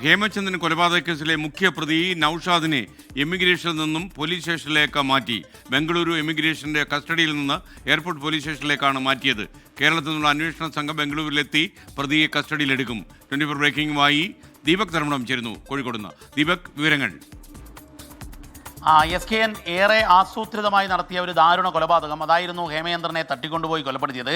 ഹേമചന്ദ്രൻ കൊലപാതക കേസിലെ മുഖ്യപ്രതി നൌഷാദിനെ എമിഗ്രേഷനിൽ നിന്നും പോലീസ് സ്റ്റേഷനിലേക്ക് മാറ്റി. ബംഗളൂരു എമിഗ്രേഷന്റെ കസ്റ്റഡിയിൽ നിന്ന് എയർപോർട്ട് പോലീസ് സ്റ്റേഷനിലേക്കാണ് മാറ്റിയത്. കേരളത്തിൽ നിന്നുള്ള അന്വേഷണ സംഘം ബംഗളൂരുവിലെത്തി പ്രതിയെ കസ്റ്റഡിയിലെടുക്കും. 24 ബ്രേക്കിംഗുമായി ദീപക് ധർമ്മടം ചേരുന്നു കോഴിക്കോട് നിന്ന്. ദീപക്, വിവരങ്ങൾ. SKN ഏറെ ആസൂത്രിതമായി നടത്തിയ ഒരു ദാരുണ കൊലപാതകം അതായിരുന്നു ഹേമചന്ദ്രനെ തട്ടിക്കൊണ്ടുപോയി കൊലപ്പെടുത്തിയത്.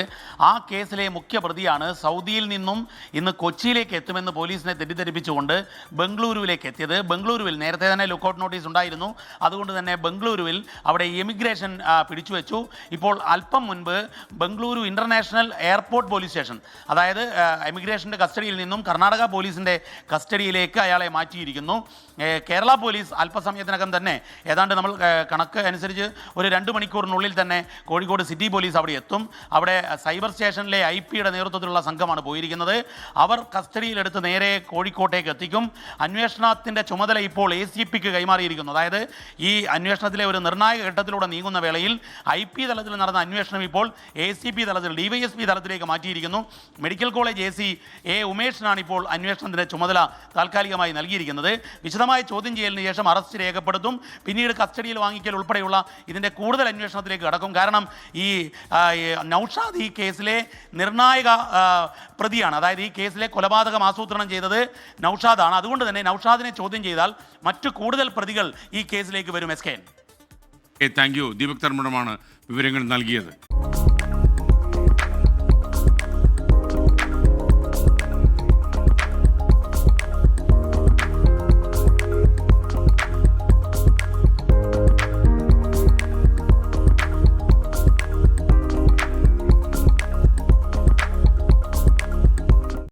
ആ കേസിലെ മുഖ്യപ്രതിയാണ് സൗദിയിൽ നിന്നും ഇന്ന് കൊച്ചിയിലേക്ക് എത്തുമെന്ന് പോലീസിനെ തെറ്റിദ്ധരിപ്പിച്ചുകൊണ്ട് ബംഗളൂരുവിലേക്ക് എത്തിയത്. ബംഗളൂരുവിൽ നേരത്തെ തന്നെ ലുക്കൌട്ട് നോട്ടീസ് ഉണ്ടായിരുന്നു. അതുകൊണ്ട് തന്നെ ബംഗളൂരുവിൽ അവിടെ എമിഗ്രേഷൻ പിടിച്ചുവെച്ചു. ഇപ്പോൾ അല്പം മുൻപ് Bengaluru international airport police station, അതായത് എമിഗ്രേഷൻ്റെ കസ്റ്റഡിയിൽ നിന്നും കർണാടക പോലീസിൻ്റെ കസ്റ്റഡിയിലേക്ക് അയാളെ മാറ്റിയിരിക്കുന്നു. കേരള പോലീസ് അല്പസമയത്തിനകം തന്നെ ഏതാണ്ട് നമ്മൾ കണക്ക് അനുസരിച്ച് ഒരു 2 മണിക്കൂറിനുള്ളിൽ തന്നെ കോഴിക്കോട് സിറ്റി പോലീസ് അവിടെ എത്തും. അവിടെ സൈബർ സ്റ്റേഷനിലെ IP-യുടെ നേതൃത്വത്തിലുള്ള സംഘമാണ് പോയിരിക്കുന്നത്. അവർ കസ്റ്റഡിയിലെടുത്ത് നേരെ കോഴിക്കോട്ടേക്ക് എത്തിക്കും. അന്വേഷണത്തിൻ്റെ ചുമതല ഇപ്പോൾ ACPക്ക് കൈമാറിയിരിക്കുന്നു. അതായത് ഈ അന്വേഷണത്തിലെ ഒരു നിർണായക ഘട്ടത്തിലൂടെ നീങ്ങുന്ന വേളയിൽ IP തലത്തിൽ നടന്ന അന്വേഷണം ഇപ്പോൾ ACP തലത്തിൽ DYSP തലത്തിലേക്ക് മാറ്റിയിരിക്കുന്നു. മെഡിക്കൽ കോളേജ് AC A ഉമേഷിനാണ് ഇപ്പോൾ അന്വേഷണത്തിൻ്റെ ചുമതല താൽക്കാലികമായി നൽകിയിരിക്കുന്നത്. വിശദമായ ചോദ്യം ചെയ്യലിന് ശേഷം അറസ്റ്റ് രേഖപ്പെടുത്തും. പിന്നീട് കസ്റ്റഡിയിൽ വാങ്ങിക്കൽ ഉൾപ്പെടെയുള്ള ഇതിൻ്റെ കൂടുതൽ അന്വേഷണത്തിലേക്ക് കടക്കും. കാരണം ഈ നൌഷാദ് ഈ കേസിലെ നിർണായക പ്രതിയാണ്. അതായത് ഈ കേസിലെ കൊലപാതകം ആസൂത്രണം ചെയ്തത് നൌഷാദാണ്. അതുകൊണ്ട് തന്നെ നൌഷാദിനെ ചോദ്യം ചെയ്താൽ മറ്റു കൂടുതൽ പ്രതികൾ ഈ കേസിലേക്ക് വരും. SKN. Thank you. ദീപക് ധർമ്മടമാണ് വിവരങ്ങൾ നൽകിയത്.